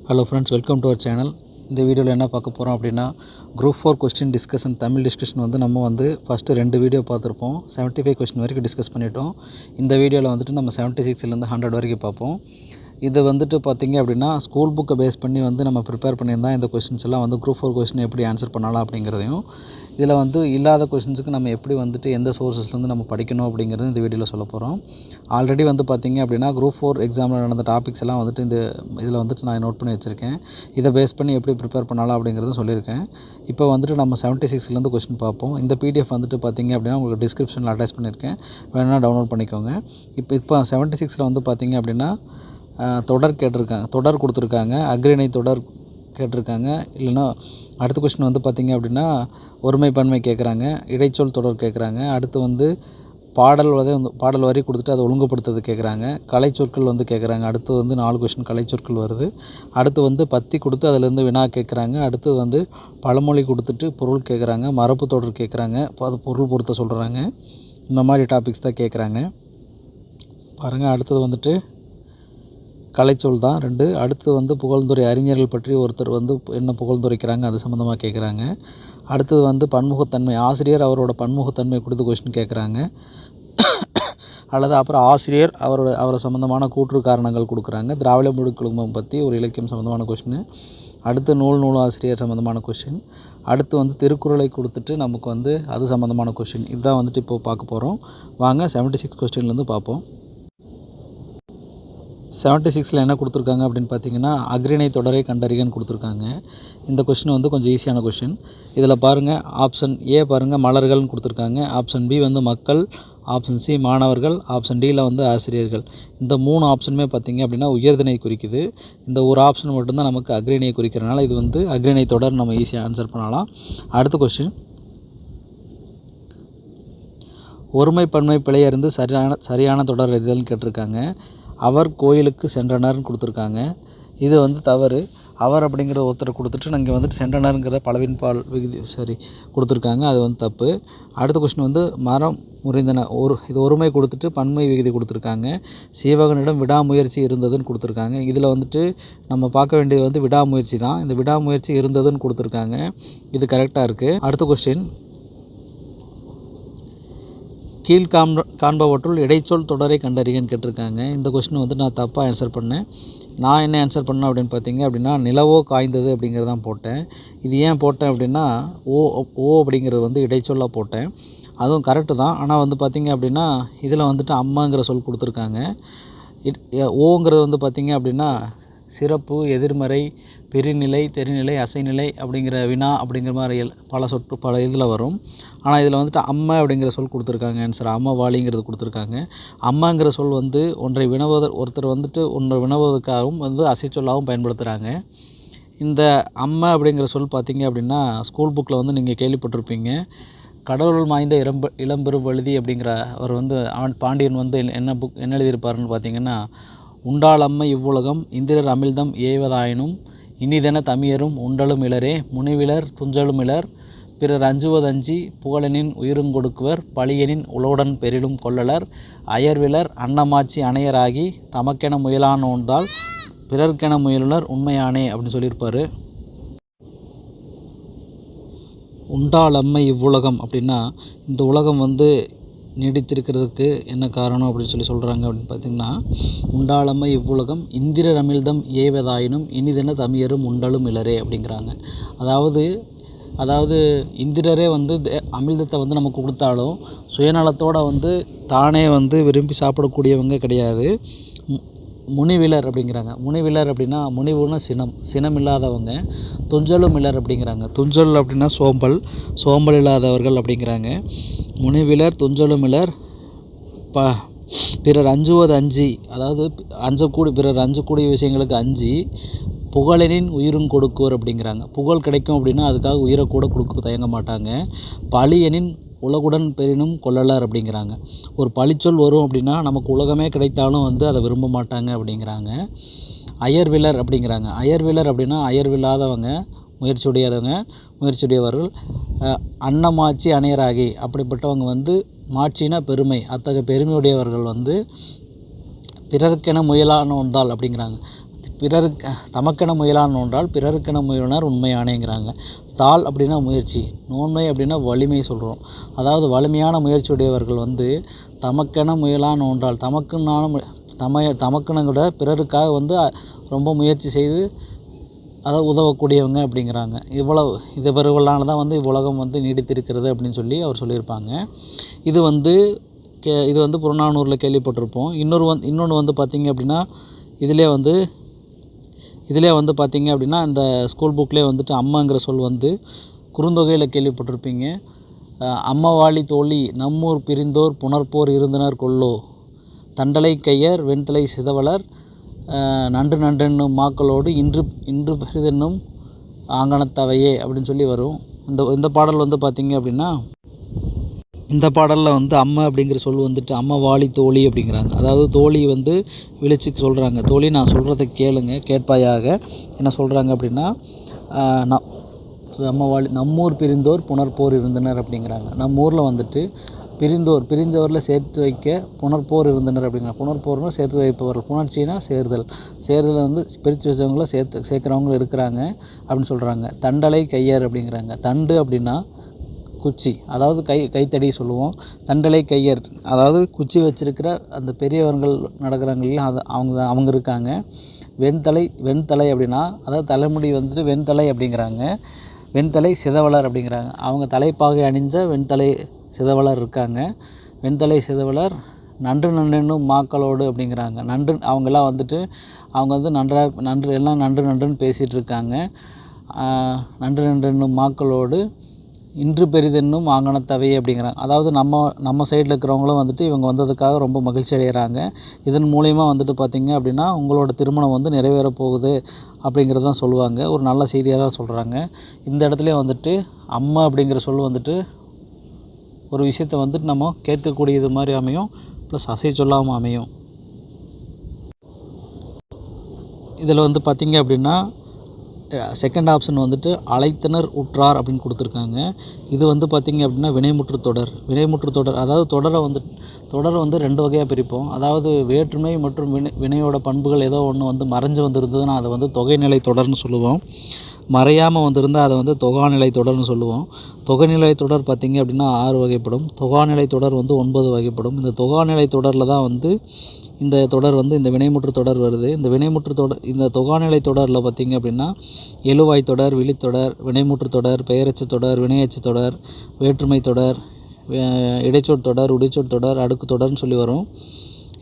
Hello friends, welcome to our channel. இந்த வீடியோவில் என்ன பார்க்க போகிறோம் அப்படின்னா, group 4 question discussion, Tamil discussion நம்ம ஃபஸ்ட்டு 2 வீடியோ பார்த்துருப்போம். 75 கொஸ்டின் வரைக்கும் டிஸ்கஸ் பண்ணிட்டோம். இந்த வீடியோவில் நம்ம 76லேருந்து 100 வரைக்கும் பார்ப்போம். இது பார்த்திங்க அப்படின்னா, ஸ்கூல் புக்கை பேஸ் பண்ணி நம்ம ப்ரிப்பேர் பண்ணியிருந்தால் இந்த கொஸ்டின்ஸ் எல்லாம் குரூப் 4 கொஸ்டின் எப்படி ஆன்சர் பண்ணலாம் அப்படிங்கிறதையும், இதில் இல்லாத கொஸ்டின்ஸுக்கு நம்ம எப்படி எந்த சோர்ஸஸ்லேருந்து நம்ம படிக்கணும் அப்படிங்கிறது இந்த வீடியோவில் சொல்ல போகிறோம். ஆல்ரெடி பார்த்திங்க அப்படின்னா, குரூப் 4 எக்ஸாமில் நடந்த டாபிக்ஸ் எல்லாம் இந்த இதில் நான் நோட் பண்ணி வச்சுருக்கேன். இதை பேஸ் பண்ணி எப்படி ப்ரிப்பேர் பண்ணலாம் அப்படிங்கிறதும் சொல்லியிருக்கேன். இப்போ நம்ம 76லேருந்து கொஸ்டின் பார்ப்போம். இந்த பிடிஎஃப் பார்த்திங்க அப்படின்னா உங்களுக்கு டிஸ்கிரிப்ஷனில் அட்டாச் பண்ணியிருக்கேன், வேணும்னா டவுன்லோட் பண்ணிக்கோங்க. இப்போ 76ல் பார்த்திங்க அப்படின்னா தொடர் கேட்டிருக்காங்க, தொடர் கொடுத்துருக்காங்க, அக்ரிணை தொடர் கேட்டிருக்காங்க. இல்லைன்னா அடுத்த கொஸ்டின் பார்த்திங்க அப்படின்னா ஒருமை பன்மை கேட்குறாங்க, இடைச்சொல் தொடர் கேட்குறாங்க. அடுத்து பாடல் வரி கொடுத்துட்டு அதை ஒழுங்குபடுத்துறது கேட்குறாங்க. கலைச்சொற்கள் கேட்குறாங்க. அடுத்து 4 கொஸ்டின் கலைச்சொற்கள் வருது. அடுத்து பத்தி கொடுத்து அதிலேருந்து வினா கேட்குறாங்க. அடுத்து பழமொழி கொடுத்துட்டு பொருள் கேட்குறாங்க. மரபு தொடர் கேட்குறாங்க, அது பொருள் பொறுத்த சொல்கிறாங்க. இந்த மாதிரி டாபிக்ஸ் தான் கேட்குறாங்க. பாருங்கள், அடுத்தது கலைச்சொல் தான் 2. அடுத்து புகழ்ந்துரை, அறிஞர்கள் பற்றி ஒருத்தர் என்ன புகழ்ந்துரைக்கிறாங்க அது சம்மந்தமாக கேட்குறாங்க. அடுத்தது பன்முகத்தன்மை, ஆசிரியர் அவரோட பன்முகத்தன்மை கொடுத்து கொஸ்டின் கேட்குறாங்க. அல்லது அப்புறம் ஆசிரியர் அவரை சம்மந்தமான கூற்று காரணங்கள் கொடுக்குறாங்க. திராவிட மொழி குழுமம் பற்றி ஒரு இலக்கியம் சம்மந்தமான கொஸ்டின். அடுத்து நூலாசிரியர் சம்மந்தமான கொஸ்டின். அடுத்து திருக்குறளை கொடுத்துட்டு நமக்கு அது சம்மந்தமான கொஸ்டின். இதுதான் இப்போ பார்க்க போகிறோம். வாங்க 76 கொஸ்டின்லேருந்து பார்ப்போம். 76ல் என்ன கொடுத்துருக்காங்க அப்படின்னு பார்த்தீங்கன்னா, அக்ரிணை தொடரை கண்டறிகன்னு கொடுத்துருக்காங்க. இந்த கொஸ்டின் கொஞ்சம் ஈஸியான கொஸ்டின். இதில் பாருங்கள், ஆப்ஷன் ஏ பாருங்கள், மலர்கள்னு கொடுத்துருக்காங்க. ஆப்ஷன் பி மக்கள். ஆப்ஷன் சி மாணவர்கள். ஆப்ஷன் டியில் ஆசிரியர்கள். இந்த 3 ஆப்ஷனுமே பார்த்திங்க அப்படின்னா உயர்திணை குறிக்குது. இந்த ஒரு ஆப்ஷன் மட்டும்தான் நமக்கு அக்ரிணையை குறிக்கிறனால இது அக்ரிணை தொடர் நம்ம ஈஸியாக ஆன்சர் பண்ணலாம். அடுத்த கொஸ்டின், ஒருமை பன்மை பிழை அறிந்து சரியான தொடர் அறிதல்னு கேட்டிருக்காங்க. அவர் கோயிலுக்கு சென்றனர்னு கொடுத்துருக்காங்க. இது இது அவர் அப்படிங்கிற ஒருத்தரை கொடுத்துட்டு நாங்கள் சென்றனருங்கிற பலவின்பால் விகுதி கொடுத்துருக்காங்க. அது தப்பு. அடுத்த கொஸ்டின் மரம் முறிந்தன, இது ஒருமை கொடுத்துட்டு பன்மை விகுதி கொடுத்துருக்காங்க. சீவகனிடம் விடாமுயற்சி இருந்ததுன்னு கொடுத்துருக்காங்க. இதில் நம்ம பார்க்க வேண்டியது விடாமுயற்சி தான். இந்த விடாமுயற்சி இருந்ததுன்னு கொடுத்துருக்காங்க. இது கரெக்டாக இருக்குது. அடுத்த கொஸ்டின், காண்பவற்றுள் இடைச்சொல் தொடரை கண்டறிகன்னு கேட்டிருக்காங்க. இந்த கொஸ்டின் நான் தப்பாக ஆன்சர் பண்ணேன். நான் என்ன ஆன்சர் பண்ணேன் அப்படின்னு பார்த்தீங்க அப்படின்னா, நிலவோ காய்ந்தது அப்படிங்கிறதான் போட்டேன். இது ஏன் போட்டேன் அப்படின்னா, ஓ அப்படிங்கிறது இடைச்சொல்லாக போட்டேன். அதுவும் கரெக்டு தான். ஆனால் பார்த்திங்க அப்படின்னா இதில் அம்மாங்கிற சொல் கொடுத்துருக்காங்க. ஓங்கிறது பார்த்திங்க அப்படின்னா சிறப்பு, எதிர்மறை, பெருநிலை, தெரிநிலை, அசைநிலை அப்படிங்கிற வினா அப்படிங்கிற மாதிரி பல இதில் வரும். ஆனால் இதில் அம்மா அப்படிங்கிற சொல் கொடுத்துருக்காங்க. ஆன்சர் அம்மா வாலிங்கிறது கொடுத்துருக்காங்க. அம்மாங்கிற சொல் ஒன்றை ஒருத்தர் ஒன்றை வினவுவதற்காகவும் அசைச்சொல்லாகவும் பயன்படுத்துகிறாங்க. இந்த அம்மா அப்படிங்கிற சொல் பார்த்திங்க அப்படின்னா ஸ்கூல் புக்கில் நீங்கள் கேள்விப்பட்டிருப்பீங்க. கடவுள் மாய்ந்த இளம்பெரும் வழுதி அப்படிங்கிற அவர் பாண்டியன் என்ன எழுதியிருப்பாருன்னு பார்த்தீங்கன்னா, உண்டாளம்மை இவ்வுலகம் இந்திரர் அமிழ்தம் ஏவதாயினும் இனிதென தமியரும் உண்டலும் இலரே முனிவிலர் துஞ்சலும் இலர் பிறர் அஞ்சுவதஞ்சி புகழனின் உயிருங்கொடுக்குவர் பழியனின் உளவுடன் பெரிலும் கொள்ளலர் அயர்விலர் அன்னமாச்சி அணையராகி தமக்கென முயலான ஒன்றால் பிறர்க்கென முயலுனர் உண்மையானே அப்படின்னு சொல்லியிருப்பார். உண்டாளம்மை இவ்வுலகம் அப்படின்னா இந்த உலகம் நீடித்திருக்கிறதுக்கு என்ன காரணம் அப்படின்னு சொல்கிறாங்க அப்படின்னு பார்த்திங்கன்னா, உண்டாளம்மை இவ்வுலகம் இந்திரர் அமிழ்தம் ஏவதாயினும் இனிதென தமியரும் உண்டலும் இலரே அப்படிங்கிறாங்க. அதாவது இந்திரரே அமிழ்தத்தை நமக்கு கொடுத்தாலும் சுயநலத்தோடு தானே விரும்பி சாப்பிடக்கூடியவங்க கிடையாது. முனிவிலர் அப்படிங்கிறாங்க. முனிவிலர் அப்படின்னா முனிவுன்னா சினம் இல்லாதவங்க. துஞ்சலும் இலர் அப்படிங்கிறாங்க. துஞ்சல் அப்படின்னா சோம்பல் இல்லாதவர்கள் அப்படிங்கிறாங்க. முனிவிலர் துஞ்சலும் இலர் பிறர் அஞ்சுவது அஞ்சி, அதாவது பிறர் அஞ்சக்கூடிய விஷயங்களுக்கு அஞ்சி புகழனின் உயிரும் கொடுக்குவர் அப்படிங்கிறாங்க. புகழ் கிடைக்கும் அப்படின்னா அதுக்காக உயிரை கூட கொடுக்க தயங்க மாட்டாங்க. பழியனின் உலகுடன் பெரினும் கொள்ளலர் அப்படிங்கிறாங்க. ஒரு பழிச்சொல் வரும் அப்படின்னா நமக்கு உலகமே கிடைத்தாலும் அதை விரும்ப மாட்டாங்க அப்படிங்கிறாங்க. அயர்விலர் அப்படிங்கிறாங்க. அயர்விலர் அப்படின்னா அயர்வில்லாதவங்க, முயற்சியுடையவர்கள். அன்னமாச்சி அணையராகி, அப்படிப்பட்டவங்க மாட்சினா பெருமை, அத்தகைய பெருமையுடையவர்கள் பிறர்க்கென முயலான ஒன்றால் அப்படிங்கிறாங்க. பிறருக்கு தமக்கென முயலான் நோன்றால் பிறருக்கென முயலுனர் உண்மையானேங்கிறாங்க. தாள் அப்படின்னா முயற்சி, நோன்மை அப்படின்னா வலிமை சொல்கிறோம். அதாவது வலிமையான முயற்சியுடையவர்கள் வந்து தமக்கென முயலான் நோன்றால் தமக்குன்னு கூட பிறருக்காக வந்து ரொம்ப முயற்சி செய்து அதாவது உதவக்கூடியவங்க அப்படிங்கிறாங்க. இவர்களால் தான் வந்து இவ்வுலகம் வந்து நீடித்திருக்கிறது அப்படின்னு சொல்லி அவர் சொல்லியிருப்பாங்க. இது வந்து புறநானூரில் கேள்விப்பட்டிருப்போம். இன்னொன்று வந்து பார்த்திங்க அப்படின்னா இதிலே வந்து பார்த்திங்க அப்படின்னா இந்த ஸ்கூல் புக்லேயே வந்துட்டு அம்மாங்கிற சொல் வந்து குறுந்தொகையில் கேள்விப்பட்டிருப்பீங்க. அம்மவாழி தோழி நம்மூர் பிரிந்தோர் புணர்ப்போர் இருந்தனர் கொல்லோ தண்டலை கையர் வெண்தலை சிதவலர் நன்று நன்றென்னும் மாக்களோடு இன்று பெரிதென்னும் ஆங்கணத்தவையே அப்படின்னு சொல்லி வரும். இந்த பாடல் வந்து பார்த்திங்க அப்படின்னா இந்த பாடலில் வந்து அம்மா அப்படிங்கிற சொல் வந்துட்டு அம்மவாழி தோழி அப்படிங்கிறாங்க. அதாவது தோழி வந்து விழிச்சுக்கு சொல்கிறாங்க, தோழி நான் சொல்கிறத கேட்பாயாக என்ன சொல்கிறாங்க அப்படின்னா அம்மவாழி நம்மூர் பிரிந்தோர் புணர்ப்போர் இருந்தனர் அப்படிங்கிறாங்க. நம்ம ஊரில் வந்துட்டு பிரிந்தோரில் சேர்த்து வைக்க புணர்ப்போர் இருந்தனர் அப்படிங்கிற. புணர்ப்போர்னால் சேர்த்து வைப்பவர்கள், புணர்ச்சினா சேர்தல் வந்து பிரித்து வச்சவங்கள சேர்க்குறவங்க இருக்கிறாங்க அப்படின்னு சொல்கிறாங்க. தண்டலை கையர் அப்படிங்கிறாங்க. தண்டு அப்படின்னா குச்சி, அதாவது கைத்தடி சொல்லுவோம். தண்டலை கையர் அதாவது குச்சி வச்சிருக்கிற அந்த பெரியவர்கள் நடக்கிறாங்க இல்லையா, அது அவங்க இருக்காங்க. வெண்தலை அப்படின்னா அதாவது தலைமுடி வந்துட்டு வெண்தலை அப்படிங்கிறாங்க. வெண்தலை சிதவலர் அப்படிங்கிறாங்க. அவங்க தலைப்பாகை அணிஞ்ச வெண்தலை சிதவலர் இருக்காங்க. வெண்தலை சிதவலர் நன்றென்னும் மாக்களோடு அப்படிங்கிறாங்க. அவங்கெல்லாம் வந்துட்டு அவங்க வந்து நன்றுன்னு பேசிகிட்டு இருக்காங்க. நன்றென்னும் மாக்களோடு இன்று பெரிதென்னும் ஆங்கணத்தவையே அப்படிங்கிறாங்க. அதாவது நம்ம சைடில் இருக்கிறவங்களும் வந்துட்டு இவங்க வந்ததுக்காக ரொம்ப மகிழ்ச்சி அடைகிறாங்க. இதன் மூலயமா வந்துட்டு பார்த்திங்க அப்படின்னா உங்களோட திருமணம் வந்து நிறைவேற போகுது அப்படிங்கிறதான் சொல்லுவாங்க. ஒரு நல்ல செய்தியாக தான் சொல்கிறாங்க. இந்த இடத்துலையும் வந்துட்டு அம்மா அப்படிங்கிற சொல் வந்துட்டு ஒரு விஷயத்தை வந்துட்டு நம்ம கேட்கக்கூடியது மாதிரி அமையும், ப்ளஸ் அசை சொல்லாமல் அமையும். இதில் வந்து பார்த்திங்க அப்படின்னா செகண்ட் ஆப்ஷன் வந்துட்டு அழைத்தனர் உற்றார் அப்படின்னு கொடுத்துருக்காங்க. இது வந்து பார்த்திங்க அப்படின்னா வினைமுற்று தொடர். அதாவது தொடரை வந்து ரெண்டு வகையாக பிரிப்போம். அதாவது வேற்றுமை மற்றும் வினையோட பண்புகள் ஏதோ ஒன்று வந்து மறைஞ்சு வந்திருந்ததுன்னா அதை வந்து தொகைநிலை தொடர்னு சொல்லுவோம். மறையாமல் வந்திருந்தால் அதை வந்து தொகாநிலை தொடர்னு சொல்லுவோம். தொகைநிலை தொடர் பார்த்திங்க அப்படின்னா 6 வகைப்படும். தொகாநிலை தொடர் வந்து 9 வகைப்படும். இந்த தொகாநிலை தொடரில் தான் வந்து இந்த தொடர் வந்து இந்த வினைமுற்று தொடர் வருது. இந்த தொகாநிலை தொடரில் பார்த்திங்க அப்படின்னா எழுவாய் தொடர், விழித்தொடர், வினைமுற்று தொடர், பெயரச்சு தொடர், வினையச்சு தொடர், வேற்றுமை தொடர், இடைச்சொற் தொடர், உடைச்சொற் தொடர், அடுக்கு தொடர்னு சொல்லி வரும்.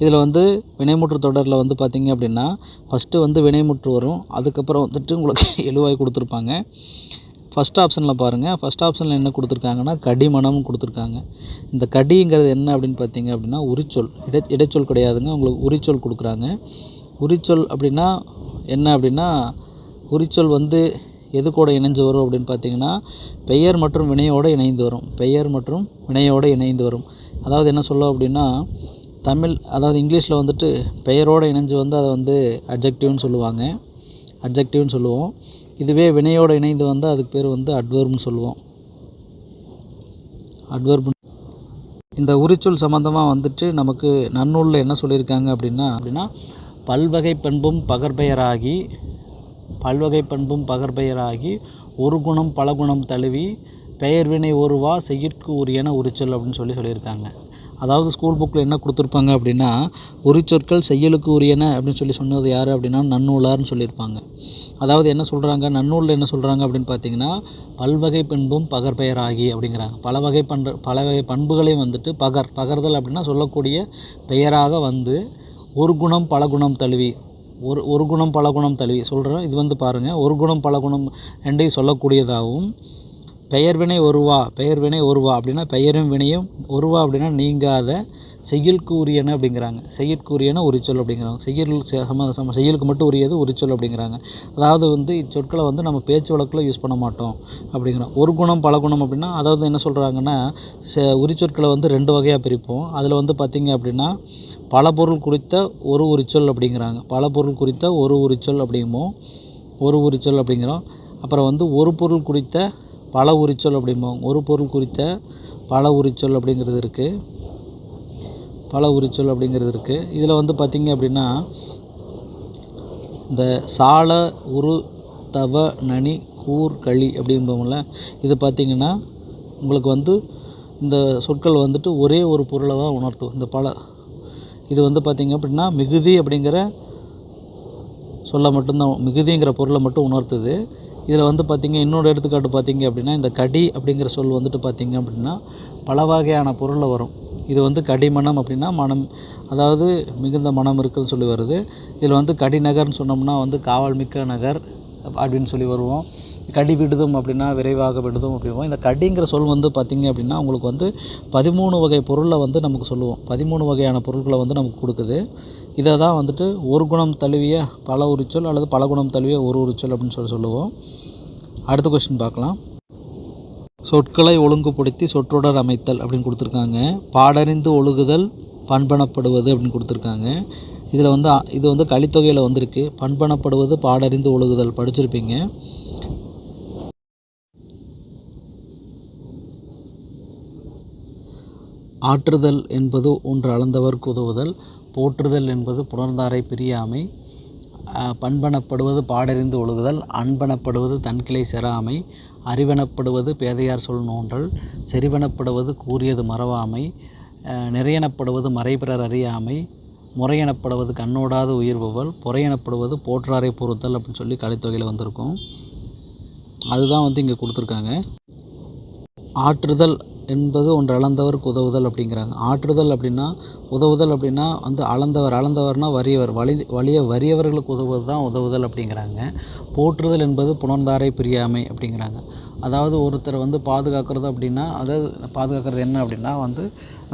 இதில் வந்து வினைமுற்று தொடரில் வந்து பார்த்திங்க அப்படின்னா ஃபஸ்ட்டு வந்து வினைமுற்று வரும். அதுக்கப்புறம் வந்துட்டு உங்களுக்கு எழுவாய் கொடுத்துருப்பாங்க. ஃபஸ்ட் ஆப்ஷனில் பாருங்கள். ஃபஸ்ட் ஆப்ஷனில் என்ன கொடுத்துருக்காங்கன்னா கடிமணம்னு கொடுத்துருக்காங்க. இந்த கடிங்கிறது என்ன அப்படின்னு பார்த்திங்க அப்படின்னா உரிச்சொல், இடைச்சொல் கிடையாதுங்க. உங்களுக்கு உரிச்சொல் கொடுக்குறாங்க. உரிச்சொல் அப்படின்னா என்ன அப்படின்னா உரிச்சொல் வந்து எது கூட இணைஞ்சு வரும் அப்படின்னு பார்த்திங்கன்னா பெயர் மற்றும் வினையோடு இணைந்து வரும். அதாவது என்ன சொல்லும் அப்படின்னா அதாவது இங்கிலீஷில் வந்துட்டு பெயரோடு இணைஞ்சு வந்து அதை வந்து அட்ஜெக்டிவ்னு சொல்லுவோம். இதுவே வினையோடு இணைந்து வந்து அதுக்கு பேர் வந்து அட்வர்ப்னு சொல்லுவோம். இந்த உரிச்சொல் சம்மந்தமாக வந்துட்டு நமக்கு நன்னூலில் என்ன சொல்லியிருக்காங்க அப்படின்னா பல்வகை பண்பும் பகற்பெயராகி ஒரு குணம் பல குணம் தழுவி பெயர் வினை ஒருவா செய்யிற்கு உரியன உரிச்சொல் அப்படின்னு சொல்லியிருக்காங்க. அதாவது ஸ்கூல் புக்கில் என்ன கொடுத்துருப்பாங்க அப்படின்னா உரிச்சொற்கள் செய்யலுக்கு உரியன அப்படின்னு சொன்னது யார் அப்படின்னா நன்னூலார்னு சொல்லியிருப்பாங்க. அதாவது என்ன சொல்கிறாங்க, நன்னூலில் என்ன சொல்கிறாங்க அப்படின்னு பார்த்தீங்கன்னா பல்வகை பண்பும் பகற்பெயராகி அப்படிங்கிறாங்க. பல வகை பண்புகளையும் வந்துட்டு பகர்தல் அப்படின்னா சொல்லக்கூடிய பெயராக வந்து ஒரு குணம் பல குணம் தழுவி சொல்கிறோம். இது வந்து பாருங்கள், ஒரு குணம் பல குணம் ரெண்டையும் சொல்லக்கூடியதாகவும் பெயர் வினை ஒருவா அப்படின்னா பெயரும் வினையும் ஒருவா அப்படின்னா நீங்காத செய்யுளுக்கு உரியன அப்படிங்கிறாங்க. செய்யுளுக்கு உரியன உரிச்சொல் அப்படிங்கிறாங்க. செய்யுளுக்கு மட்டும் உரியது உரிச்சொல் அப்படிங்கிறாங்க. அதாவது வந்து இச்சொற்களை வந்து நம்ம பேச்சு வழக்கில் யூஸ் பண்ண மாட்டோம் அப்படிங்கிறோம். ஒரு குணம் பல குணம் அப்படின்னா அதாவது என்ன சொல்கிறாங்கன்னா உரிச்சொற்களை வந்து 2 வகையாக பிரிப்போம். அதில் வந்து பார்த்திங்க அப்படின்னா பல பொருள் குறித்த ஒரு உரிச்சொல் அப்படிங்கிறாங்க. பல பொருள் குறித்த ஒரு உரிச்சொல் அப்படிங்கிறோம். அப்புறம் வந்து ஒரு பொருள் குறித்த பல உரிச்சொல் அப்படிம்போம். ஒரு பொருள் குறித்த பல உரிச்சொல் அப்படிங்கிறது இருக்குது. இதில் வந்து பார்த்திங்க அப்படின்னா இந்த சால உரு தவ நனி கூர் களி அப்படிம்போம்ல, இது பார்த்திங்கன்னா உங்களுக்கு வந்து இந்த சொற்கள் வந்துட்டு ஒரே ஒரு பொருளை தான் உணர்த்தும். இந்த இது வந்து பார்த்திங்க அப்படின்னா மிகுதி அப்படிங்கிற சொல்ல மட்டும்தான், மிகுதிங்கிற பொருளை மட்டும் உணர்த்துது. இதில் வந்து பார்த்திங்க இன்னொரு எடுத்துக்காட்டு பார்த்திங்க அப்படின்னா இந்த கடி அப்படிங்கிற சொல் வந்துட்டு பார்த்திங்க அப்படின்னா பல வகையான பொருளில் வரும். இது வந்து கடிமணம் அப்படின்னா மனம், அதாவது மிகுந்த மனம் இருக்குதுன்னு சொல்லி வருது. இதில் வந்து கடிநகர்னு சொன்னோம்னா வந்து காவல் மிக்க நகர் அப்படின்னு சொல்லி வருவோம். கடி விடுதும் அப்படின்னா விரைவாக விடுதும் அப்படிவோம். இந்த கடிங்கிற சொல் வந்து பார்த்திங்க அப்படின்னா உங்களுக்கு வந்து 13 வகை பொருளை வந்து நமக்கு சொல்லுவோம். 13 வகையான பொருட்களை வந்து நமக்கு கொடுக்குது. இதை தான் வந்துட்டு ஒரு குணம் தழுவிய பல உரிச்சொல் அல்லது பல குணம் தழுவிய ஒரு உரிச்சொல் அப்படின்னு சொல்லுவோம். அடுத்த கொஸ்டின் பார்க்கலாம். சொற்களை ஒழுங்குபடுத்தி சொற்றொடர் அமைத்தல் அப்படின்னு கொடுத்துருக்காங்க. பாடறிந்து ஒழுகுதல் பண்பனப்படுவது அப்படின்னு கொடுத்துருக்காங்க. இதில் வந்து இது வந்து கலித்தொகையில் வந்திருக்கு. பண்பனப்படுவது பாடறிந்து ஒழுகுதல் படிச்சிருப்பீங்க. ஆற்றுதல் என்பது ஒன்று அளந்தவர்க்கு உதவுதல், போற்றுதல் என்பது புணர்ந்தாரை பிரியாமை, பண்பனப்படுவது பாடறிந்து ஒழுகுதல், அன்பனப்படுவது தன்கிளை செறாமை, அறிவெனப்படுவது பேதையார் சொல் நோன்றல், செறிவெனப்படுவது கூறியது மறவாமை, நிறையெனப்படுவது மறைபிறர் அறியாமை, முறையெனப்படுவது கண்ணோடாது உயிர்பவல், பொறையெனப்படுவது போற்றாரை பொறுத்தல் அப்படின்னு சொல்லி கலித்தொகையில் வந்திருக்கும். அதுதான் வந்து இங்கே கொடுத்துருக்காங்க. ஆற்றுதல் என்பது ஒன்று அளந்தவருக்கு உதவுதல் அப்படிங்கிறாங்க. ஆற்றுதல் அப்படின்னா உதவுதல் அப்படின்னா வந்து அளந்தவர்னால் வறியவர், வறியவர்களுக்கு உதவுவது தான் உதவுதல் அப்படிங்கிறாங்க. போற்றுதல் என்பது புணர்ந்தாரை பிரியாமை அப்படிங்கிறாங்க. அதாவது ஒருத்தரை வந்து பாதுகாக்கிறது அப்படின்னா, அதாவது பாதுகாக்கிறது என்ன அப்படின்னா வந்து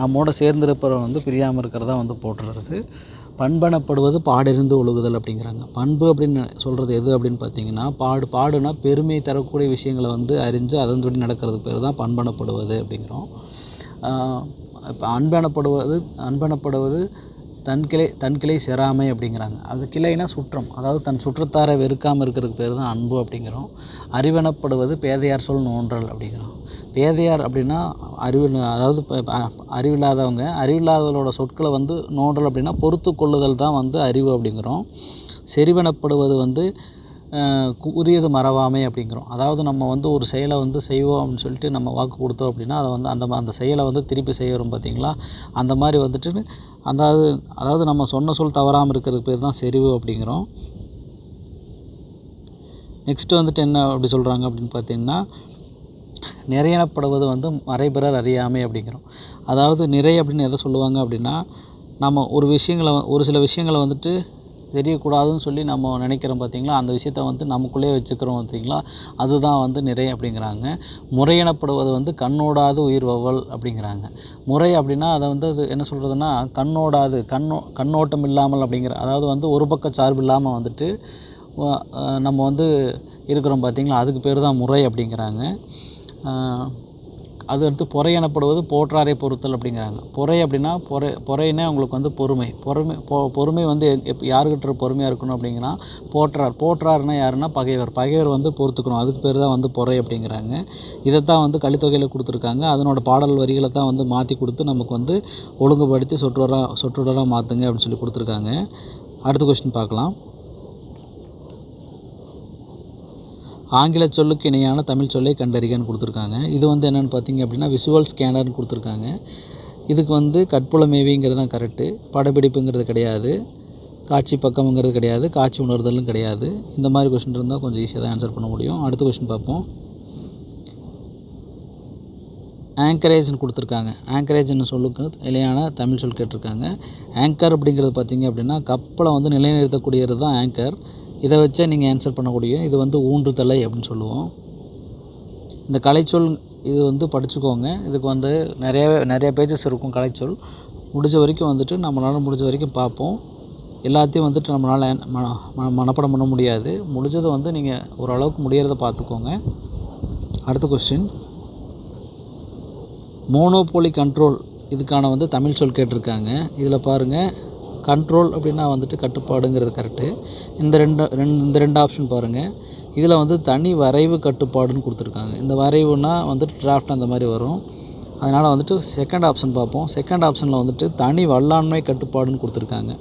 நம்மோட சேர்ந்திருப்பவரை வந்து பிரியாமல் இருக்கிறதா வந்து போற்றுறது. பண்பனப்படுவது பாடறிந்து ஒழுகுதல் அப்படிங்கிறாங்க. பண்பு அப்படின்னு சொல்கிறது எது அப்படின்னு பார்த்தீங்கன்னா, பாடுனா பெருமை தரக்கூடிய விஷயங்களை வந்து அறிஞ்சு அதன்படி நடக்கிறது பேர் தான் பண்பனப்படுவது அப்படிங்கிறோம். இப்போ அன்பனப்படுவது தன்கிளை செறாமை அப்படிங்கிறாங்க. அது கிளைனா சுற்றம், அதாவது தன் சுற்றத்தாரை வெறுக்காமல் இருக்கிறதுக்கு பேர் தான் அன்பு அப்படிங்கிறோம். அறிவெனப்படுவது பேதையார் சொல் நோன்றல் அப்படிங்கிறோம். பேதையார் அப்படின்னா அதாவது அறிவில்லாதவங்களோட சொற்களை வந்து நோன்றல் அப்படின்னா பொறுத்து கொள்ளுதல் தான் வந்து அறிவு அப்படிங்கிறோம். செறிவெனப்படுவது வந்து கூறியது மறவாமை அப்படிங்கிறோம். அதாவது நம்ம வந்து ஒரு செயலை வந்து செய்வோம் அப்படின்னு சொல்லிட்டு நம்ம வாக்கு கொடுத்தோம் அப்படின்னா அதை வந்து அந்த செயலை வந்து திருப்பி செய்கிறோம் பார்த்தீங்களா, அந்த மாதிரி வந்துட்டு அதாவது நம்ம சொன்ன சொல் தவறாமல் இருக்கிறதுக்கு பேர் தான் செறிவு அப்படிங்கிறோம். நெக்ஸ்ட்டு வந்துட்டு என்ன அப்படி சொல்கிறாங்க அப்படின்னு பார்த்தீங்கன்னா, நிறையெனப்படுவது வந்து மறைபிறர் அறியாமை அப்படிங்கிறோம். அதாவது நிறை அப்படின்னு எதை சொல்லுவாங்க அப்படின்னா, நம்ம ஒரு சில விஷயங்களை வந்துட்டு தெரியக்கூடாதுன்னு சொல்லி நம்ம நினைக்கிறோம் பார்த்தீங்களா, அந்த விஷயத்த வந்து நமக்குள்ளேயே வச்சுக்கிறோம் பார்த்தீங்களா, அதுதான் வந்து நிறை அப்படிங்கிறாங்க. முறையெனப்படுவது வந்து கண்ணோடாது உயிர் வவ்வல் அப்படிங்கிறாங்க. முறை அப்படின்னா அதை வந்து அது என்ன சொல்கிறதுனா கண்ணோடாது, கண்ணோட்டம் இல்லாமல் அப்படிங்கிற, அதாவது வந்து ஒரு பக்க சார்பு இல்லாமல் வந்துட்டு நம்ம வந்து இருக்கிறோம் பார்த்தீங்களா, அதுக்கு பேர் தான் முறை அப்படிங்கிறாங்க. அது அடுத்து பொறையெனப்படுவது போற்றாரை பொறுத்தல் அப்படிங்கிறாங்க. பொறை அப்படின்னா பொறைன்னா உங்களுக்கு வந்து பொறுமை வந்து யாருக்கிட்ட பொறுமையாக இருக்கணும் அப்படிங்கன்னா போற்றார்னா யாருன்னா பகைவர் வந்து பொறுத்துக்கணும், அதுக்கு பேர் தான் வந்து பொறை அப்படிங்கிறாங்க. இதைத்தான் வந்து கலித்தொகையில் கொடுத்துருக்காங்க. அதனோட பாடல் வரிகளை தான் வந்து மாற்றி கொடுத்து நமக்கு வந்து ஒழுங்குபடுத்தி சொற்றொடராக மாற்றுங்க அப்படின்னு சொல்லி கொடுத்துருக்காங்க. அடுத்த கொஸ்டின் பார்க்கலாம். ஆங்கில சொல்லுக்கு இணையான தமிழ் சொல்லை கண்டறிகன்னு கொடுத்துருக்காங்க. இது வந்து என்னென்னு பார்த்தீங்க அப்படின்னா விசுவல் ஸ்கேனர்னு கொடுத்துருக்காங்க. இதுக்கு வந்து கற்புலமேவிங்கிறது தான் கரெக்டு. படப்பிடிப்புங்கிறது கிடையாது, காட்சி பக்கம்ங்கிறது கிடையாது, காட்சி உணர்தலும் கிடையாது. இந்த மாதிரி கொஸ்டின் இருந்தால் கொஞ்சம் ஈஸியாக தான் ஆன்சர் பண்ண முடியும். அடுத்த கொஸ்டின் பார்ப்போம். ஆங்கரேஜ்னு கொடுத்துருக்காங்க. ஆங்கரேஜ்னு சொல்லுக்கு இணையான தமிழ் சொல் கேட்டிருக்காங்க. ஆங்கர் அப்படிங்கிறது பார்த்தீங்க அப்படின்னா கப்பலை வந்து நிலைநிறுத்தக்கூடியது தான் ஆங்கர். இதை வச்சே நீங்கள் ஆன்சர் பண்ணக்கூடிய, இது வந்து ஊன்றுதலை அப்படின்னு சொல்லுவோம். இந்த கலைச்சொல் இது வந்து படிச்சுக்கோங்க. இதுக்கு வந்து நிறைய பேஜஸ் இருக்கும் கலைச்சொல். முடிஞ்ச வரைக்கும் வந்துட்டு நம்மளால் முடிஞ்ச வரைக்கும் பார்ப்போம். எல்லாத்தையும் வந்துட்டு நம்மளால் மனப்பாடம் பண்ண முடியாது. முடிஞ்சதை வந்து நீங்கள் ஓரளவுக்கு முடியறதை பார்த்துக்கோங்க. அடுத்த கொஸ்டின், மோனோபோலி கண்ட்ரோல் இதுக்கான வந்து தமிழ் சொல் கேட்டிருக்காங்க. இதில் பாருங்கள், கண்ட்ரோல் அப்படின்னா வந்துட்டு கட்டுப்பாடுங்கிறது கரெக்டு. இந்த ரெண்டு ஆப்ஷன் பாருங்கள். இதில் வந்து தனி வரைவு கட்டுப்பாடுன்னு கொடுத்துருக்காங்க. இந்த வரைவுனா வந்துட்டு டிராஃப்ட் அந்த மாதிரி வரும். அதனால் வந்துட்டு செகண்ட் ஆப்ஷன் பார்ப்போம். செகண்ட் ஆப்ஷனில் வந்துட்டு தனி வல்லாண்மை கட்டுப்பாடுன்னு கொடுத்துருக்காங்க.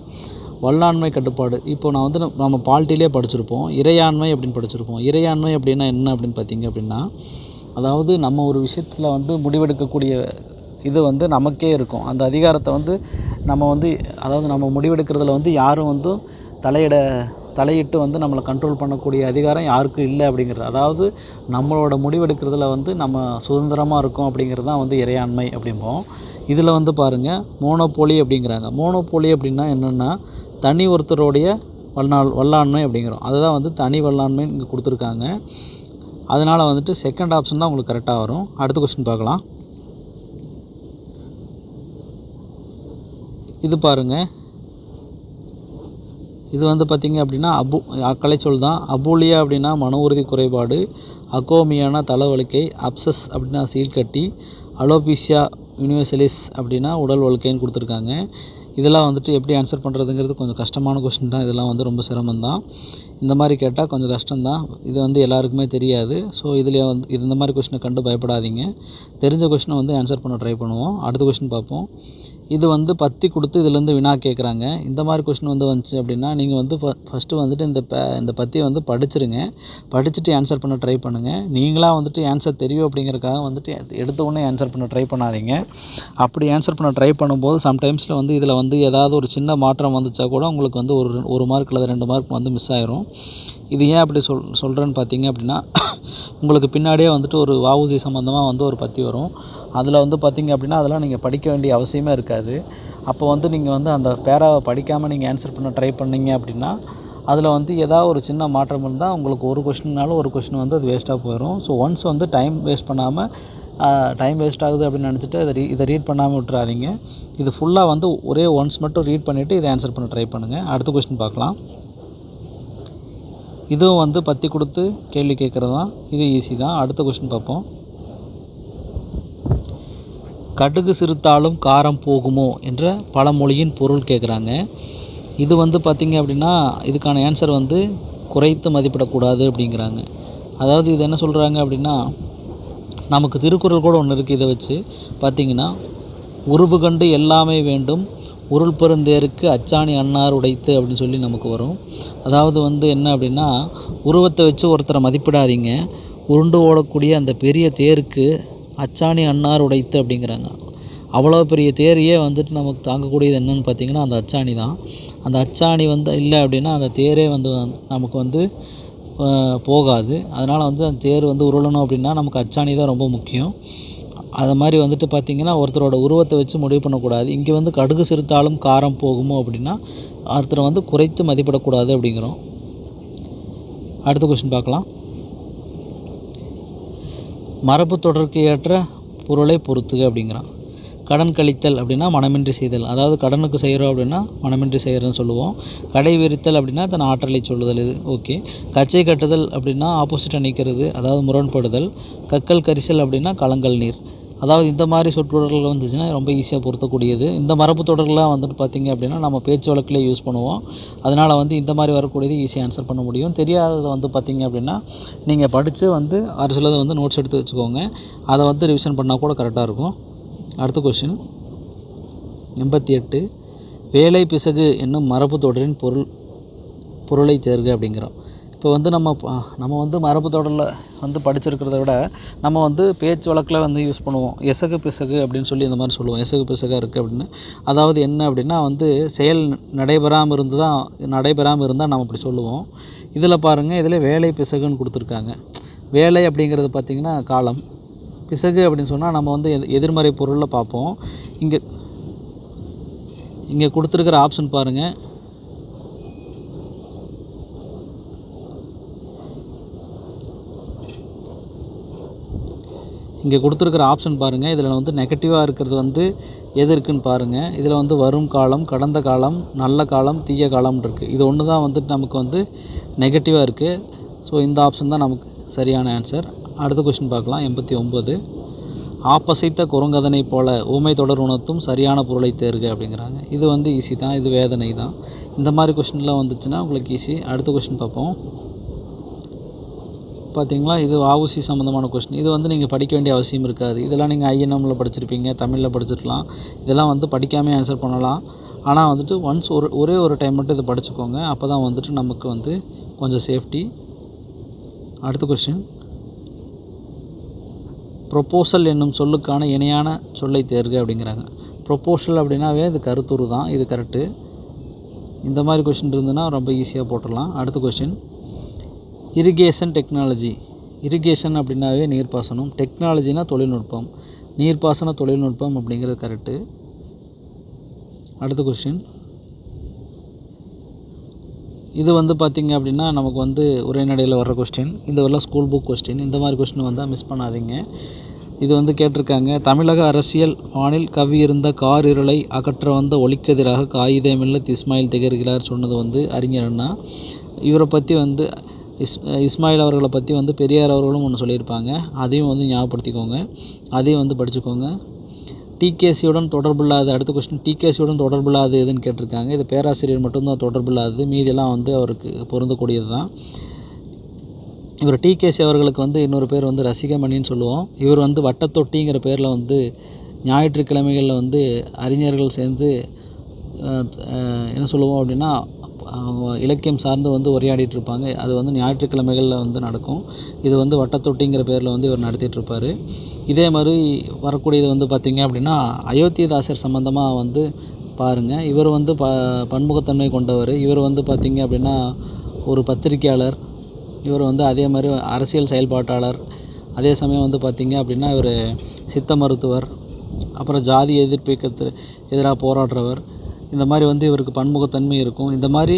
வல்லாண்மை கட்டுப்பாடு. இப்போ நான் வந்து நம்ம பால்ட்டிலே படிச்சிருப்போம், இறையாண்மை அப்படின்னு படிச்சிருப்போம். இறையாண்மை அப்படின்னா என்ன அப்படின்னு பார்த்தீங்க அப்படின்னா, அதாவது நம்ம ஒரு விஷயத்தில் வந்து முடிவெடுக்கக்கூடிய இது வந்து நமக்கே இருக்கும். அந்த அதிகாரத்தை வந்து நம்ம வந்து அதாவது நம்ம முடிவெடுக்கிறதுல வந்து யாரும் வந்து தலையிட்டு வந்து நம்மளை கண்ட்ரோல் பண்ணக்கூடிய அதிகாரம் யாருக்கும் இல்லை அப்படிங்கிறது. அதாவது நம்மளோட முடிவெடுக்கிறதுல வந்து நம்ம சுதந்திரமாக இருக்கோம் அப்படிங்கிறது தான் வந்து இறையாண்மை அப்படிம்போம். இதில் வந்து பாருங்கள், மோனோபோலி அப்படிங்கிறாங்க. மோனோபோலி அப்படின்னா என்னென்னா, தனி ஒருத்தருடைய வல்லாண்மை அப்படிங்கிறோம். அதுதான் வந்து தனி வல்லாண்மை இங்கே கொடுத்துருக்காங்க. அதனால் வந்துட்டு செகண்ட் ஆப்ஷன் தான் உங்களுக்கு கரெக்டாக வரும். அடுத்த கொஸ்டின் பார்க்கலாம். இது பாருங்கள், இது வந்து பார்த்திங்க அப்படின்னா கலைச்சொல் தான். அபூலியா அப்படின்னா மன உறுதி குறைபாடு, அகோமியானா தலைவலிக்கை, அப்சஸ் அப்படின்னா சீழ்கட்டி, அலோபீசியா யூனிவர்சலிஸ் அப்படின்னா உடல் வழுக்கைன்னு கொடுத்துருக்காங்க. இதெல்லாம் வந்துட்டு எப்படி ஆன்சர் பண்ணுறதுங்கிறது கொஞ்சம் கஷ்டமான கொஸ்டின் தான். இதெல்லாம் வந்து ரொம்ப சிரமம்தான். இந்த மாதிரி கேட்டால் கொஞ்சம் கஷ்டம்தான். இது வந்து எல்லாருக்குமே தெரியாது. ஸோ இதில் வந்து இந்த மாதிரி கொஸ்டினை கண்டு பயப்படாதீங்க. தெரிஞ்ச கொஸ்டினை வந்து ஆன்சர் பண்ண ட்ரை பண்ணுவோம். அடுத்த கொஸ்டின் பார்ப்போம். இது வந்து பத்தி கொடுத்து இதுலேருந்து வினா கேட்குறாங்க. இந்த மாதிரி கொஸ்டின் வந்து வந்துச்சு அப்படின்னா நீங்கள் வந்து ஃபஸ்ட்டு வந்துட்டு இந்த பத்தியை வந்து படிச்சிருங்க. படிச்சுட்டு ஆன்சர் பண்ண ட்ரை பண்ணுங்கள். நீங்களாக வந்துட்டு ஆன்சர் தெரியும் அப்படிங்கிறதுக்காக வந்துட்டு எடுத்த உடனே ஆன்சர் பண்ண ட்ரை பண்ணாதீங்க. அப்படி ஆன்சர் பண்ண ட்ரை பண்ணும்போது சம்டைம்ஸில் வந்து இதில் வந்து ஏதாவது ஒரு சின்ன மாற்றம் வந்துச்சா கூட உங்களுக்கு வந்து ஒரு மார்க் அல்லது 2 மார்க் வந்து மிஸ் ஆயிரும். இது ஏன் அப்படி சொல்கிறேன்னு பார்த்தீங்க அப்படின்னா, உங்களுக்கு பின்னாடியே வந்துட்டு ஒரு வஉசி சம்மந்தமாக வந்து ஒரு பத்தி வரும். அதில் வந்து பார்த்திங்க அப்படின்னா அதெல்லாம் நீங்கள் படிக்க வேண்டிய அவசியமே இருக்காது. அப்போ வந்து நீங்கள் வந்து அந்த பேராவை படிக்காமல் நீங்கள் ஆன்சர் பண்ண ட்ரை பண்ணிங்க அப்படின்னா அதில் வந்து ஏதாவது ஒரு சின்ன மாற்றம் இருந்தால் உங்களுக்கு ஒரு கொஸ்டின்னாலும் ஒரு கொஸ்டின் வந்து அது வேஸ்ட்டாக போயிடும். ஸோ ஒன்ஸ் வந்து டைம் வேஸ்ட் பண்ணாமல் டைம் வேஸ்ட் ஆகுது அப்படின்னு நினச்சிட்டு இதை ரீட் பண்ணாமல் விட்டுறாதீங்க. இது ஃபுல்லாக வந்து ஒரே ஒன்ஸ் மட்டும் ரீட் பண்ணிவிட்டு இதை ஆன்சர் பண்ண ட்ரை பண்ணுங்கள். அடுத்த கொஸ்டின் பார்க்கலாம். இதுவும் வந்து பத்தி கொடுத்து கேள்வி கேட்குறது தான். இது ஈஸி தான். அடுத்த கொஸ்டின் பார்ப்போம். கடுகு சிறுத்தாலும் காரம் போகுமோ என்ற பழமொழியின் பொருள் கேட்குறாங்க. இது வந்து பார்த்திங்க அப்படின்னா இதுக்கான ஆன்சர் வந்து குறைத்து மதிப்பிடக்கூடாது அப்படிங்கிறாங்க. அதாவது இது என்ன சொல்கிறாங்க அப்படின்னா, நமக்கு திருக்குறள் கூட ஒன்று இருக்குது. இதை வச்சு பார்த்திங்கன்னா, உருவு கண்டு எல்லாமே வேண்டும், உருள் பெருந்தேருக்கு அச்சாணி அன்னார் உடைத்து அப்படின்னு சொல்லி நமக்கு வரும். அதாவது வந்து என்ன அப்படின்னா, உருவத்தை வச்சு ஒருத்தரை மதிப்பிடாதீங்க, உருண்டு ஓடக்கூடிய அந்த பெரிய தேருக்கு அச்சாணி அன்னார் உடைத்து அப்படிங்கிறாங்க. அவ்வளோ பெரிய தேரையே வந்துட்டு நமக்கு தாங்கக்கூடியது என்னென்னு பார்த்திங்கன்னா அந்த அச்சாணி தான். அந்த அச்சாணி வந்து இல்லை அப்படின்னா அந்த தேரே வந்து நமக்கு வந்து போகாது. அதனால் வந்து அந்த தேர் வந்து உருளணும் அப்படின்னா நமக்கு அச்சாணி தான் ரொம்ப முக்கியம். அது மாதிரி வந்துட்டு பார்த்திங்கன்னா ஒருத்தரோட உருவத்தை வச்சு முடிவு பண்ணக்கூடாது. இங்கே வந்து கடுகு சிறுத்தாலும் காரம் போகுமோ அப்படின்னா ஒருத்தரை வந்து குறைத்து மதிப்பிடக்கூடாது அப்படிங்கிறோம். அடுத்த கொஸ்டின் பார்க்கலாம். மரபு தொடருக்கு ஏற்ற பொருளை பொறுத்துக அப்படிங்கிறான். கடன் கழித்தல் அப்படின்னா மனமின்றி செய்தல். அதாவது கடனுக்கு செய்கிறோம் அப்படின்னா மனமின்றி செய்கிறதுன்னு சொல்லுவோம். கடை விரித்தல் அப்படின்னா தன் ஆற்றலை சொல்லுதல். இது ஓகே. கச்சை கட்டுதல் அப்படின்னா ஆப்போசிட்டாக நிற்கிறது, அதாவது முரண்படுதல். கக்கல் கரிசல் அப்படின்னா கலங்கல் நீர். அதாவது இந்த மாதிரி சொற்றொடர்கள் வந்துச்சுன்னா ரொம்ப ஈஸியாக பொருத்தக்கூடியது. இந்த மரபு தொடர்கள்லாம் வந்துட்டு பார்த்திங்க அப்படின்னா நம்ம பேச்சு வழக்கிலே யூஸ் பண்ணுவோம். அதனால் வந்து இந்த மாதிரி வரக்கூடியது ஈஸியாக ஆன்சர் பண்ண முடியும். தெரியாததை வந்து பார்த்திங்க அப்படின்னா நீங்கள் படித்து வந்து ஒரு சிலதை வந்து நோட்ஸ் எடுத்து வச்சுக்கோங்க. அதை வந்து ரிவிஷன் பண்ணால் கூட கரெக்டாக இருக்கும். அடுத்த கொஸ்டின் 88. வேலை பிசகு என்னும் மரபு தொடரின் பொருளை தேர்க அப்படிங்கிறோம். இப்போ வந்து நம்ம வந்து மரபு தொடரில் வந்து படிச்சிருக்கிறத விட நம்ம வந்து பேச்சு வழக்கில் வந்து யூஸ் பண்ணுவோம். எசகு பிசகு அப்படின்னு சொல்லி இந்த மாதிரி சொல்லுவோம். எசகு பிசகாக இருக்குது அப்படின்னு. அதாவது என்ன அப்படின்னா வந்து செயல் நடைபெறாமல் இருந்தால் நம்ம அப்படி சொல்லுவோம். இதில் பாருங்கள், இதில் வேலை பிசகுன்னு கொடுத்துருக்காங்க. வேலை அப்படிங்கிறது பார்த்திங்கன்னா காலம், பிசகு அப்படின்னு சொன்னால் நம்ம வந்து எதிர்மறை பொருளில் பார்ப்போம். இங்கே கொடுத்துருக்கிற ஆப்ஷன் பாருங்கள். இங்கே கொடுத்துருக்கிற ஆப்ஷன் பாருங்கள். இதில் வந்து நெகட்டிவாக இருக்கிறது வந்து எது இருக்குதுன்னு பாருங்கள். இதில் வந்து வரும் காலம், கடந்த காலம், நல்ல காலம், தீய காலம் இருக்குது. இது ஒன்று தான் வந்துட்டு நமக்கு வந்து நெகட்டிவாக இருக்குது. ஸோ இந்த ஆப்ஷன் தான் நமக்கு சரியான ஆன்சர். அடுத்த கொஸ்டின் பார்க்கலாம். 89. ஆப்பசைத்த குறுங்கதனை போல ஊமை தொடர் உணர்த்தும் சரியான பொருளை தேர்க அப்படிங்கிறாங்க. இது வந்து ஈஸி தான். இது வேதனை தான். இந்த மாதிரி கொஸ்டின்லாம் வந்துச்சுன்னா உங்களுக்கு ஈஸி. அடுத்த கொஸ்டின் பார்ப்போம். பார்த்தீங்களா, இது வஉசி சம்மந்தமான கொஸ்டின். இது வந்து நீங்கள் படிக்க வேண்டிய அவசியம் இருக்காது. இதெல்லாம் நீங்கள் ஐஎன்எம்மில் படிச்சிருப்பீங்க, தமிழில் படிச்சிருக்கலாம். இதெல்லாம் வந்து படிக்காமல் ஆன்சர் பண்ணலாம். ஆனால் வந்துட்டு ஒன்ஸ் ஒரே ஒரு டைம் மட்டும் இதை படிச்சுக்கோங்க. அப்போ தான் வந்துட்டு நமக்கு வந்து கொஞ்சம் சேஃப்டி. அடுத்த கொஸ்டின், ப்ரொப்போசல் என்னும் சொல்லுக்கான இணையான சொல்லை தேர்க அப்படிங்கிறாங்க. ப்ரொப்போசல் அப்படின்னாவே இது கருத்துரு தான், இது கரெக்டு. இந்த மாதிரி கொஸ்டின் இருந்ததுன்னா ரொம்ப ஈஸியாக போட்டுடலாம். அடுத்த கொஸ்டின், இரிகேஷன் டெக்னாலஜி. இரிகேஷன் அப்படின்னாவே நீர்ப்பாசனம், டெக்னாலஜினா தொழில்நுட்பம், நீர்ப்பாசன தொழில்நுட்பம் அப்படிங்கிறது கரெக்டு. அடுத்த கொஸ்டின், இது வந்து பார்த்திங்க அப்படின்னா நமக்கு வந்து உரைநடையில் வர்ற கொஸ்டின். இந்த வரலாம் ஸ்கூல் புக் கொஸ்டின். இந்த மாதிரி கொஸ்டின் வந்தால் மிஸ் பண்ணாதீங்க. இது வந்து கேட்டிருக்காங்க, தமிழக அரசியல் வானில் கவ்வியிருந்த கார் இருளை அகற்ற வந்த ஒளிக்கதிராக காகிதமில்ல இஸ்மாயில் திகழ்கிறார் சொன்னது வந்து அறிஞர் அண்ணா. இவரை பற்றி வந்து இஸ்மாயில் அவர்களை பற்றி வந்து பெரியார் அவர்களும் ஒன்று சொல்லியிருப்பாங்க. அதையும் வந்து ஞாபகப்படுத்திக்கோங்க, அதையும் வந்து படிச்சுக்கோங்க. டிகேசியுடன் தொடர்பில்லாத, அடுத்த கொஸ்டின், டிகேசியுடன் தொடர்பில்லாது எதுன்னு கேட்டிருக்காங்க. இது பேராசிரியர் மட்டும்தான் தொடர்பில்லாதது, மீதியெல்லாம் வந்து அவருக்கு பொருந்தக்கூடியது தான். இவர் டிகேசி அவர்களுக்கு வந்து இன்னொரு பேர் வந்து ரசிகமணின்னு சொல்லுவோம். இவர் வந்து வட்டத்தொட்டிங்கிற பேரில் வந்து ஞாயிற்றுக்கிழமைகளில் வந்து அறிஞர்கள் சேர்ந்து என்ன சொல்லுவோம் அப்படின்னா இலக்கியம் சார்ந்து வந்து உரையாடிட்டு இருப்பாங்க. அது வந்து ஞாயிற்றுக்கிழமைகளில் வந்து நடக்கும். இது வந்து வட்டத்தொட்டிங்கிற பேரில் வந்து இவர் நடத்திட்டுருப்பார். இதே மாதிரி வரக்கூடியது வந்து பார்த்திங்க அப்படின்னா அயோத்திதாசர் சம்மந்தமாக வந்து பாருங்கள். இவர் வந்து பன்முகத்தன்மை கொண்டவர். இவர் வந்து பார்த்திங்க அப்படின்னா ஒரு பத்திரிக்கையாளர். இவர் வந்து அதே மாதிரி அரசியல் செயல்பாட்டாளர். அதே சமயம் வந்து பார்த்திங்க அப்படின்னா இவர் சித்த மருத்துவர், அப்புறம் ஜாதி எதிர்ப்பு இயக்கத்துக்கு எதிராக போராடுறவர். இந்த மாதிரி வந்து இவருக்கு பன்முகத்தன்மை இருக்கும். இந்த மாதிரி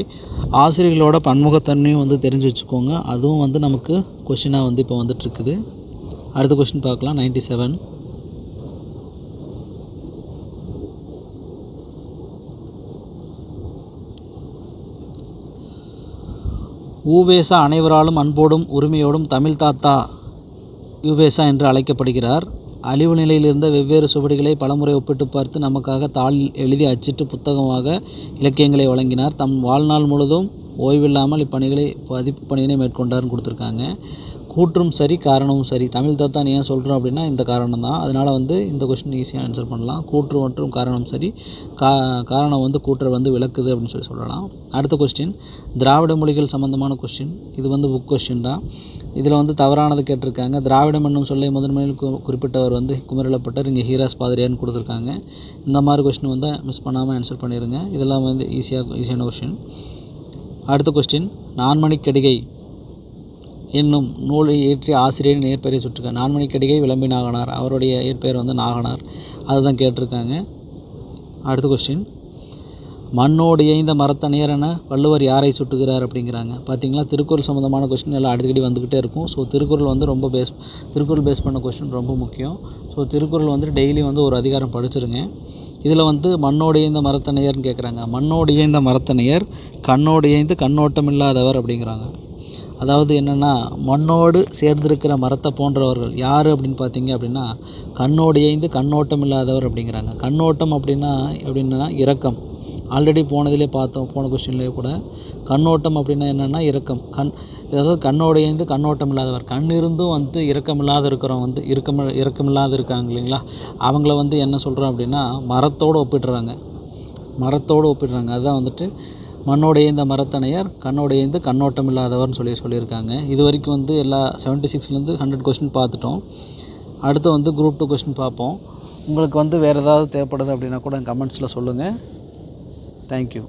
ஆசிரியர்களோட பன்முகத்தன்மையும் வந்து தெரிஞ்சு வச்சுக்கோங்க. அதுவும் வந்து நமக்கு கொஷினாக வந்து இப்போ வந்துட்டுருக்குது. அடுத்த கொஸ்டின் பார்க்கலாம். 97, ஊவேசா அனைவராலும் அன்போடும் உரிமையோடும் தமிழ் தாத்தா யூவேசா என்று அழைக்கப்படுகிறார். அழிவு நிலையில் இருந்த வெவ்வேறு சுவடிகளை பலமுறை ஒப்பிட்டு பார்த்து நமக்காக தாளில் எழுதி அச்சிட்டு புத்தகமாக இலக்கியங்களை வழங்கினார். தம் வாழ்நாள் முழுதும் ஓய்வில்லாமல் இப்பணிகளை பதிப்பு பணியினை மேற்கொண்டார்னு கொடுத்துருக்காங்க. கூற்றும் சரி, காரணமும் சரி. தமிழ் தாத்தான் ஏன் சொல்கிறோம் அப்படின்னா இந்த காரணம் தான். அதனால் வந்து இந்த கொஸ்டின் ஈஸியாக ஆன்சர் பண்ணலாம். கூற்று மற்றும் காரணம் சரி, காரணம் வந்து கூற்றை வந்து விளக்குது அப்படின்னு சொல்லலாம். அடுத்த கொஸ்டின், திராவிட மொழிகள் சம்மந்தமான கொஸ்டின். இது வந்து புக் கொஸ்டின் தான். இதில் வந்து தவறானது கேட்டிருக்காங்க. திராவிடம் என்னும் சொல்லை முதன்மையில் குறிப்பிட்டவர் வந்து குமரிலப்பட்டர், இங்கே ஹீராஸ் பாதிரியார்னு கொடுத்துருக்காங்க. இந்த மாதிரி கொஸ்டின் வந்து மிஸ் பண்ணாமல் ஆன்சர் பண்ணிடுங்க. இதெல்லாம் வந்து ஈஸியான கொஸ்டின். அடுத்த கொஸ்டின், நான்மணிக்கடிகை என்னும் நூலை இயற்றிய ஆசிரியரின் இயற்பெயரை சுட்டுக்க. நான்மணிக்கடிகை விளம்பி நாகனார், அவருடைய இயற்பெயர் வந்து நாகனார். அதுதான் கேட்டிருக்காங்க. அடுத்த கொஸ்டின், மண்ணோடு இயைந்த மரத்தணியர் என வள்ளுவர் யாரை சுட்டுகிறார் அப்படிங்கிறாங்க. பார்த்தீங்களா, திருக்குறள் சம்மந்தமான கொஸ்டின் எல்லாம் அடிக்கடி வந்துக்கிட்டே இருக்கும். ஸோ திருக்குறள் வந்து திருக்குறள் பேஸ் பண்ண கொஸ்டின் ரொம்ப முக்கியம். ஸோ திருக்குறள் வந்து டெய்லி வந்து ஒரு அதிகாரம் படிச்சிருங்க. இதில் வந்து மண்ணோடு இயைந்த மரத்தணியர்னு கேட்குறாங்க. மண்ணோடு இயைந்த மரத்தணியர் கண்ணோடு இயைந்து கண்ணோட்டம் இல்லாதவர் அப்படிங்கிறாங்க. அதாவது என்னென்னா, மண்ணோடு சேர்ந்திருக்கிற மரத்தை போன்றவர்கள் யார் அப்படின்னு பார்த்தீங்க அப்படின்னா கண்ணோடு இயைந்து கண்ணோட்டம் இல்லாதவர் அப்படிங்கிறாங்க. கண்ணோட்டம் அப்படின்னா இரக்கம். ஆல்ரெடி போனதிலே பார்த்தோம், போன கொஸ்டின்லேயே கூட. கண்ணோட்டம் அப்படின்னா என்னென்னா இரக்கம். அதாவது கண்ணோடு இயைந்து கண்ணோட்டம் இல்லாதவர். கண் இருந்தும் வந்து இரக்கமில்லாத இருக்கிறவங்க வந்து இரக்கமில்லாத இருக்காங்க இல்லைங்களா, அவங்கள வந்து என்ன சொல்கிறோம் அப்படின்னா மரத்தோடு ஒப்பிடுறாங்க. அதுதான் வந்துட்டு மண்ணோடு இயைந்த மரத்தணையர் கண்ணோடு இயைந்து கண்ணோட்டம் இல்லாதவர்னு சொல்லியிருக்காங்க. இது வரைக்கும் வந்து எல்லா 76லேருந்து 100 கொஸ்டின் பார்த்துட்டோம். அடுத்து வந்து குரூப் 2 கொஸ்டின் பார்ப்போம். உங்களுக்கு வந்து வேறு ஏதாவது தேவைப்படுது அப்படின்னா கூட கமெண்ட்ஸில் சொல்லுங்கள். தேங்க்யூ.